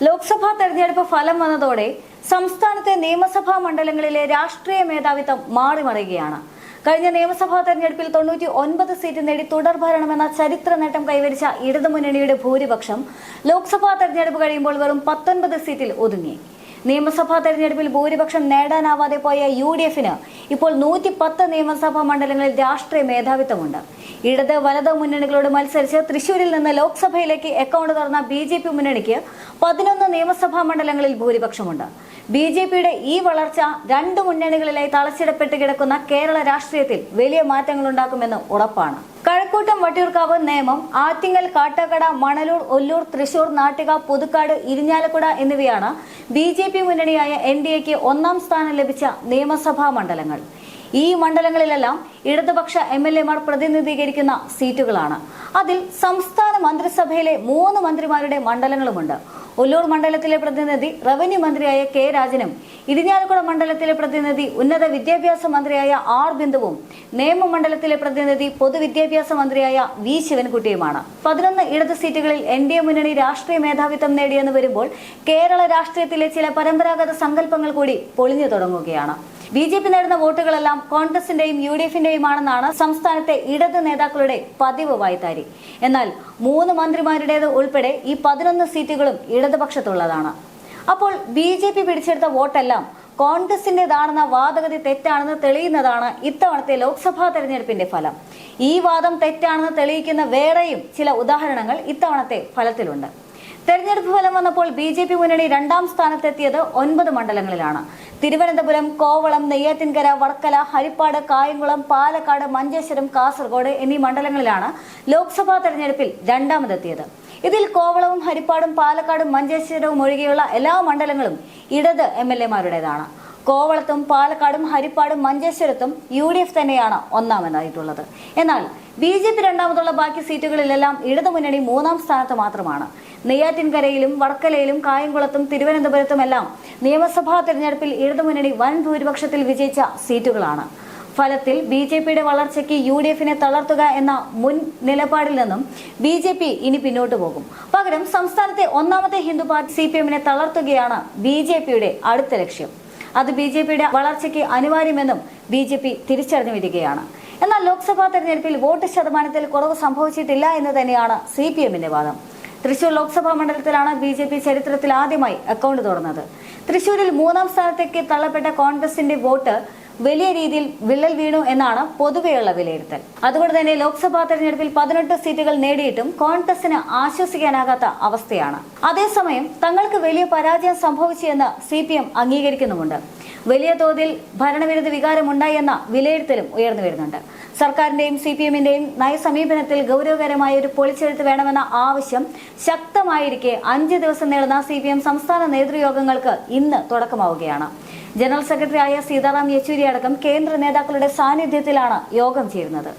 ലോക്സഭാ തെരഞ്ഞെടുപ്പ് ഫലം വന്നതോടെ സംസ്ഥാനത്തെ നിയമസഭാ മണ്ഡലങ്ങളിലെ രാഷ്ട്രീയ മേധാവിത്വം മാറിമറിയുകയാണ്. കഴിഞ്ഞ നിയമസഭാ തെരഞ്ഞെടുപ്പിൽ 99 സീറ്റ് നേടി തുടർഭരണമെന്ന ചരിത്ര നേട്ടം കൈവരിച്ച ഇടതുമുന്നണിയുടെ ഭൂരിപക്ഷം ലോക്സഭാ തെരഞ്ഞെടുപ്പ് കഴിയുമ്പോൾ വെറും 19 സീറ്റിൽ ഒതുങ്ങി. നിയമസഭാ തെരഞ്ഞെടുപ്പിൽ ഭൂരിപക്ഷം നേടാനാവാതെ പോയ UDFന് ഇപ്പോൾ 110 നിയമസഭാ മണ്ഡലങ്ങളിൽ രാഷ്ട്രീയ മേധാവിത്വമുണ്ട്. ഇടത് വലത് മുന്നണികളോട് മത്സരിച്ച് തൃശൂരിൽ നിന്ന് ലോക്സഭയിലേക്ക് അക്കൗണ്ട് തുറന്ന BJP മുന്നണിക്ക് 11 നിയമസഭാ മണ്ഡലങ്ങളിൽ ഭൂരിപക്ഷമുണ്ട്. BJPയുടെ ഈ വളർച്ച രണ്ട് മുന്നണികളിലായി തളച്ചിടപ്പെട്ട് കിടക്കുന്ന കേരള രാഷ്ട്രീയത്തിൽ വലിയ മാറ്റങ്ങൾ ഉണ്ടാക്കുമെന്ന് ഉറപ്പാണ്. കഴക്കൂട്ടം, വട്ടിയൂർക്കാവ്, നേമം, ആറ്റിങ്ങൽ, കാട്ടാക്കട, മണലൂർ, ഒല്ലൂർ, തൃശൂർ, നാട്ടിക, പുതുക്കാട്, ഇരിഞ്ഞാലക്കുട എന്നിവയാണ് BJP മുന്നണിയായ NDAക്ക് ഒന്നാം സ്ഥാനം ലഭിച്ച നിയമസഭാ മണ്ഡലങ്ങൾ. ഈ മണ്ഡലങ്ങളിലെല്ലാം ഇടതുപക്ഷ MLAമാർ പ്രതിനിധീകരിക്കുന്ന സീറ്റുകളാണ്. അതിൽ സംസ്ഥാന മന്ത്രിസഭയിലെ 3 മന്ത്രിമാരുടെ മണ്ഡലങ്ങളുമുണ്ട്. ഒല്ലൂർ മണ്ഡലത്തിലെ പ്രതിനിധി റവന്യൂ മന്ത്രിയായ K രാജനും, ഇരിഞ്ഞാലക്കുട മണ്ഡലത്തിലെ പ്രതിനിധി ഉന്നത വിദ്യാഭ്യാസ മന്ത്രിയായ R ബിന്ദുവും, നേമം മണ്ഡലത്തിലെ പ്രതിനിധി പൊതുവിദ്യാഭ്യാസ മന്ത്രിയായ V ശിവൻകുട്ടിയുമാണ്. 11 ഇടത് സീറ്റുകളിൽ NDA മുന്നണി രാഷ്ട്രീയ മേധാവിത്വം നേടിയെന്ന് വരുമ്പോൾ കേരള രാഷ്ട്രീയത്തിലെ ചില പരമ്പരാഗത സങ്കല്പങ്ങൾ കൂടി പൊളിഞ്ഞു തുടങ്ങുകയാണ്. BJP നേടുന്ന വോട്ടുകളെല്ലാം കോൺഗ്രസിന്റെയും UDFന്റെയുമാണെന്നാണ് സംസ്ഥാനത്തെ ഇടത് നേതാക്കളുടെ പതിവ് വായ്ത്താരി. എന്നാൽ 3 മന്ത്രിമാരുടേത് ഉൾപ്പെടെ ഈ 11 സീറ്റുകളും ഇടതുപക്ഷത്തുള്ളതാണ്. അപ്പോൾ BJP പിടിച്ചെടുത്ത വോട്ടെല്ലാം കോൺഗ്രസിന്റേതാണെന്ന വാദഗതി തെറ്റാണെന്ന് തെളിയുന്നതാണ് ഇത്തവണത്തെ ലോക്സഭാ തെരഞ്ഞെടുപ്പിന്റെ ഫലം. ഈ വാദം തെറ്റാണെന്ന് തെളിയിക്കുന്ന വേറെയും ചില ഉദാഹരണങ്ങൾ ഇത്തവണത്തെ ഫലത്തിലുണ്ട്. തെരഞ്ഞെടുപ്പ് ഫലം വന്നപ്പോൾ BJP മുന്നണി 2ാം സ്ഥാനത്തെത്തിയത് 9 മണ്ഡലങ്ങളിലാണ്. തിരുവനന്തപുരം, കോവളം, നെയ്യാറ്റിൻകര, വർക്കല, ഹരിപ്പാട്, കായംകുളം, പാലക്കാട്, മഞ്ചേശ്വരം, കാസർഗോഡ് എന്നീ മണ്ഡലങ്ങളിലാണ് ലോക്സഭാ തെരഞ്ഞെടുപ്പിൽ രണ്ടാമതെത്തിയത്. ഇതിൽ കോവളവും ഹരിപ്പാടും പാലക്കാടും മഞ്ചേശ്വരവും ഒഴികെയുള്ള എല്ലാ മണ്ഡലങ്ങളും ഇടത് MLAമാരുടേതാണ്. കോവളത്തും പാലക്കാടും ഹരിപ്പാടും മഞ്ചേശ്വരത്തും UDF തന്നെയാണ് ഒന്നാമതായിട്ടുള്ളത്. എന്നാൽ BJP രണ്ടാമതുള്ള ബാക്കി സീറ്റുകളിലെല്ലാം ഇടതുമുന്നണി 3ാം സ്ഥാനത്ത് മാത്രമാണ്. നെയ്യാറ്റിൻകരയിലും വർക്കലയിലും കായംകുളത്തും തിരുവനന്തപുരത്തുമെല്ലാം നിയമസഭാ തെരഞ്ഞെടുപ്പിൽ ഇടതുമുന്നണി വൻ ഭൂരിപക്ഷത്തിൽ വിജയിച്ച സീറ്റുകളാണ്. ഫലത്തിൽ BJPയുടെ വളർച്ചയ്ക്ക് UDFനെ തളർത്തുക എന്ന മുൻ നിലപാടിൽ നിന്നും BJP ഇനി പിന്നോട്ട് പോകും. പകരം സംസ്ഥാനത്തെ ഒന്നാമത്തെ ഹിന്ദു പാർട്ടി CPMനെ തളർത്തുകയാണ് BJPയുടെ അടുത്ത ലക്ഷ്യം. അത് BJPയുടെ വളർച്ചയ്ക്ക് അനിവാര്യമെന്നും BJP തിരിച്ചറിഞ്ഞു വരികയാണ്. എന്നാൽ ലോക്സഭാ തെരഞ്ഞെടുപ്പിൽ വോട്ട് ശതമാനത്തിൽ കുറവ് സംഭവിച്ചിട്ടില്ല എന്ന് തന്നെയാണ് CPMന്റെ വാദം. തൃശൂർ ലോക്സഭാ മണ്ഡലത്തിലാണ് BJP ചരിത്രത്തിൽ ആദ്യമായി അക്കൗണ്ട് തുറന്നത്. തൃശൂരിൽ 3ാം സ്ഥാനത്തേക്ക് തള്ളപ്പെട്ട കോൺഗ്രസിന്റെ വോട്ട് വലിയ രീതിയിൽ വിള്ളൽ വീണു എന്നാണ് പൊതുവെയുള്ള വിലയിരുത്തൽ. അതുകൊണ്ട് തന്നെ ലോക്സഭാ തെരഞ്ഞെടുപ്പിൽ 18 സീറ്റുകൾ നേടിയിട്ടും കോൺഗ്രസിന് ആശ്വസിക്കാനാകാത്ത അവസ്ഥയാണ്. അതേസമയം തങ്ങൾക്ക് വലിയ പരാജയം സംഭവിച്ചു എന്ന് CPM അംഗീകരിക്കുന്നുമുണ്ട്. വലിയ തോതിൽ ഭരണവിരുദ്ധ വികാരമുണ്ടായി എന്ന വിലയിരുത്തലും ഉയർന്നു വരുന്നുണ്ട്. സർക്കാരിന്റെയും CPMന്റെയും നയസമീപനത്തിൽ ഗൗരവകരമായ ഒരു പൊളിച്ചെഴുത്ത് വേണമെന്ന ആവശ്യം ശക്തമായിരിക്കെ 5 ദിവസം നീളുന്ന CPM സംസ്ഥാന നേതൃയോഗങ്ങൾക്ക് ഇന്ന് തുടക്കമാവുകയാണ്. ജനറൽ സെക്രട്ടറിയായ സീതാറാം യെച്ചൂരി അടക്കം കേന്ദ്ര നേതാക്കളുടെ സാന്നിധ്യത്തിലാണ് യോഗം ചേരുന്നത്.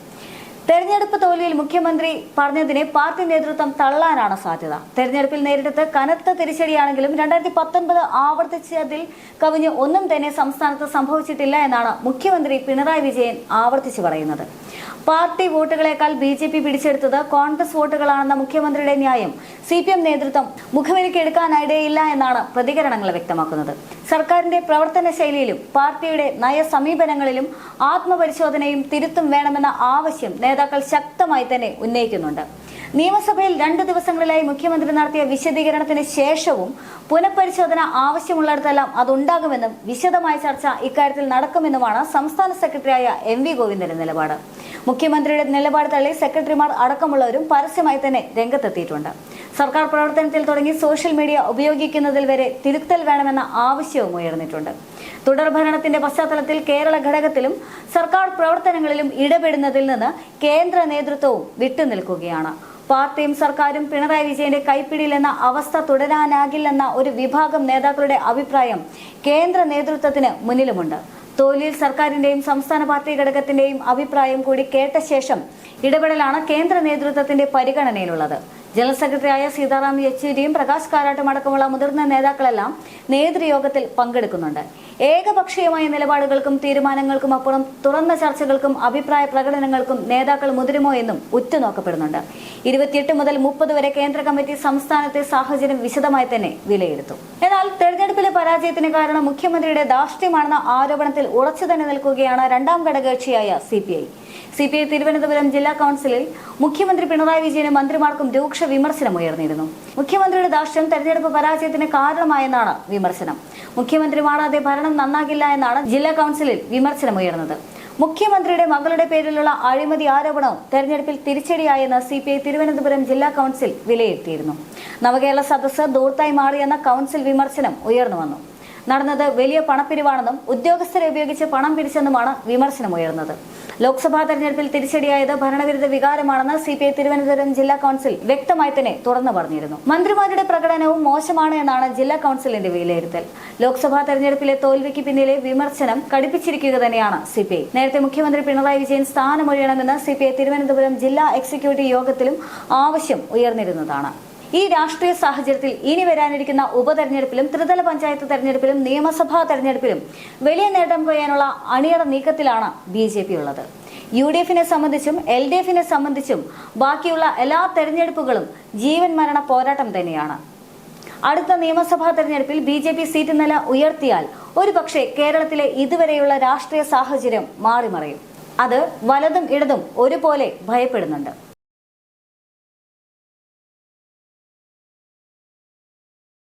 തെരഞ്ഞെടുപ്പ് തോൽവിയിൽ മുഖ്യമന്ത്രി പറഞ്ഞതിനെ പാർട്ടി നേതൃത്വം തള്ളാനാണ് സാധ്യത. തെരഞ്ഞെടുപ്പിൽ നേരിട്ടത് കനത്ത തിരിച്ചടിയാണെങ്കിലും 2019 ആവർത്തിച്ചതിൽ കവിഞ്ഞ് ഒന്നും തന്നെ സംസ്ഥാനത്ത് സംഭവിച്ചിട്ടില്ല എന്നാണ് മുഖ്യമന്ത്രി പിണറായി വിജയൻ ആവർത്തിച്ചു പറയുന്നത്. പാർട്ടി വോട്ടുകളേക്കാൾ BJP പിടിച്ചെടുത്തത് കോൺഗ്രസ് വോട്ടുകളാണെന്ന മുഖ്യമന്ത്രിയുടെ ന്യായം CPM നേതൃത്വം മുഖവിലക്കെടുക്കാനിടയില്ല എന്നാണ് പ്രതികരണങ്ങൾ വ്യക്തമാക്കുന്നത്. സർക്കാരിന്റെ പ്രവർത്തന ശൈലിയിലും പാർട്ടിയുടെ നയസമീപനങ്ങളിലും ആത്മപരിശോധനയും തിരുത്തും വേണമെന്ന ആവശ്യം നേതാക്കൾ ശക്തമായി തന്നെ ഉന്നയിക്കുന്നുണ്ട്. നിയമസഭയിൽ 2 ദിവസങ്ങളിലായി മുഖ്യമന്ത്രി നടത്തിയ വിശദീകരണത്തിന് ശേഷവും പുനഃപരിശോധന ആവശ്യമുള്ളിടത്തെല്ലാം അതുണ്ടാകുമെന്നും വിശദമായ ചർച്ച ഇക്കാര്യത്തിൽ നടക്കുമെന്നുമാണ് സംസ്ഥാന സെക്രട്ടറിയായ MV ഗോവിന്ദന്റെ നിലപാട്. മുഖ്യമന്ത്രിയുടെ നിലപാട് തള്ളി സെക്രട്ടറിമാർ അടക്കമുള്ളവരും പരസ്യമായി തന്നെ രംഗത്തെത്തിയിട്ടുണ്ട്. സർക്കാർ പ്രവർത്തനത്തിൽ തുടങ്ങി സോഷ്യൽ മീഡിയ ഉപയോഗിക്കുന്നതിൽ വരെ തിരുത്തൽ വേണമെന്ന ആവശ്യവും ഉയർന്നിട്ടുണ്ട്. തുടർഭരണത്തിന്റെ പശ്ചാത്തലത്തിൽ കേരള ഘടകത്തിലും സർക്കാർ പ്രവർത്തനങ്ങളിലും ഇടപെടുന്നതിൽ നിന്ന് കേന്ദ്ര നേതൃത്വവും വിട്ടുനിൽക്കുകയാണ്. പാർട്ടിയും സർക്കാരും പിണറായി വിജയന്റെ കൈപ്പിടിയിലെന്ന അവസ്ഥ തുടരാനാകില്ലെന്ന ഒരു വിഭാഗം നേതാക്കളുടെ അഭിപ്രായം കേന്ദ്ര നേതൃത്വത്തിന് മുന്നിലുമുണ്ട്. തോൽവിയിൽ സർക്കാരിന്റെയും സംസ്ഥാന പാർട്ടി ഘടകത്തിന്റെയും അഭിപ്രായം കൂടി കേട്ട ശേഷം ഇടപെടലാണ് കേന്ദ്ര നേതൃത്വത്തിന്റെ പരിഗണനയിലുള്ളത്. ജനറൽ സെക്രട്ടറിയായ സീതാറാം യെച്ചൂരിയും പ്രകാശ് കാരാട്ടും അടക്കമുള്ള മുതിർന്ന നേതാക്കളെല്ലാം നേതൃയോഗത്തിൽ പങ്കെടുക്കുന്നുണ്ട്. ഏകപക്ഷീയമായ നിലപാടുകൾക്കും തീരുമാനങ്ങൾക്കും അപ്പുറം തുറന്ന ചർച്ചകൾക്കും അഭിപ്രായ പ്രകടനങ്ങൾക്കും നേതാക്കൾ മുതിരുമോ എന്നും ഉറ്റുനോക്കപ്പെടുന്നുണ്ട്. 28 മുതൽ 30 വരെ കേന്ദ്ര കമ്മിറ്റി സംസ്ഥാനത്തെ സാഹചര്യം വിശദമായി തന്നെ വിലയിരുത്തും. എന്നാൽ തെരഞ്ഞെടുപ്പിലെ പരാജയത്തിന് കാരണം മുഖ്യമന്ത്രിയുടെ ധാർഷ്ട്യമാണെന്ന ആരോപണത്തിൽ ഉറച്ചു തന്നെ നിൽക്കുകയാണ് രണ്ടാം ഘടകകക്ഷിയായ CPI. തിരുവനന്തപുരം ജില്ലാ കൌൺസിലിൽ മുഖ്യമന്ത്രി പിണറായി വിജയനും മന്ത്രിമാർക്കും രൂക്ഷ വിമർശനം ഉയർന്നിരുന്നു. മുഖ്യമന്ത്രിയുടെ ധാർഷ്ട്യം തെരഞ്ഞെടുപ്പ് പരാജയത്തിന് കാരണമായെന്നാണ് വിമർശനം. മുഖ്യമന്ത്രി മാറാതെ ഭരണം നന്നാകില്ല എന്നാണ് ജില്ലാ കൌൺസിലിൽ വിമർശനമുയർന്നത്. മുഖ്യമന്ത്രിയുടെ മകളുടെ പേരിലുള്ള അഴിമതി ആരോപണവും തെരഞ്ഞെടുപ്പിൽ തിരിച്ചടിയായെന്ന് CPI തിരുവനന്തപുരം ജില്ലാ കൌൺസിൽ വിലയിരുത്തിയിരുന്നു. നവകേരള സദസ്സ് ദൂർത്തായി മാറിയെന്ന കൌൺസിൽ വിമർശനം ഉയർന്നു വന്നു. നടന്നത് വലിയ പണപ്പിരിവാണെന്നും ഉദ്യോഗസ്ഥരെ ഉപയോഗിച്ച് പണം പിരിച്ചെന്നുമാണ് വിമർശനമുയർന്നത്. ലോക്സഭാ തെരഞ്ഞെടുപ്പിൽ തിരിച്ചടിയായത് ഭരണവിരുദ്ധ വികാരമാണെന്ന് CPI തിരുവനന്തപുരം ജില്ലാ കൌൺസിൽ വ്യക്തമായി തന്നെ തുറന്നു പറഞ്ഞിരുന്നു. മന്ത്രിമാരുടെ പ്രകടനവും മോശമാണ് എന്നാണ് ജില്ലാ കൌൺസിലിന്റെ വിലയിരുത്തൽ. ലോക്സഭാ തെരഞ്ഞെടുപ്പിലെ തോൽവിക്ക് പിന്നിലെ വിമർശനം കടുപ്പിച്ചിരിക്കുക തന്നെയാണ് CPI. നേരത്തെ മുഖ്യമന്ത്രി പിണറായി വിജയൻ സ്ഥാനമൊഴിയണമെന്ന് CPI തിരുവനന്തപുരം ജില്ലാ എക്സിക്യൂട്ടീവ് യോഗത്തിലും ആവശ്യം ഉയർന്നിരുന്നതാണ്. ഈ രാഷ്ട്രീയ സാഹചര്യത്തിൽ ഇനി വരാനിരിക്കുന്ന ഉപതെരഞ്ഞെടുപ്പിലും ത്രിതല പഞ്ചായത്ത് തെരഞ്ഞെടുപ്പിലും നിയമസഭാ തെരഞ്ഞെടുപ്പിലും വലിയ നേട്ടം കൊയ്യാനുള്ള അണിയറ നീക്കത്തിലാണ് BJP ഉള്ളത്. UDF-നെ സംബന്ധിച്ചും LDF-നെ സംബന്ധിച്ചും ബാക്കിയുള്ള എല്ലാ തെരഞ്ഞെടുപ്പുകളും ജീവൻ മരണ പോരാട്ടം തന്നെയാണ്. അടുത്ത നിയമസഭാ തെരഞ്ഞെടുപ്പിൽ BJP സീറ്റ് നില ഉയർത്തിയാൽ ഒരുപക്ഷെ കേരളത്തിലെ ഇതുവരെയുള്ള രാഷ്ട്രീയ സാഹചര്യം മാറിമറിയും. അത് വലതും ഇടതും ഒരുപോലെ ഭയപ്പെടുന്നുണ്ട്.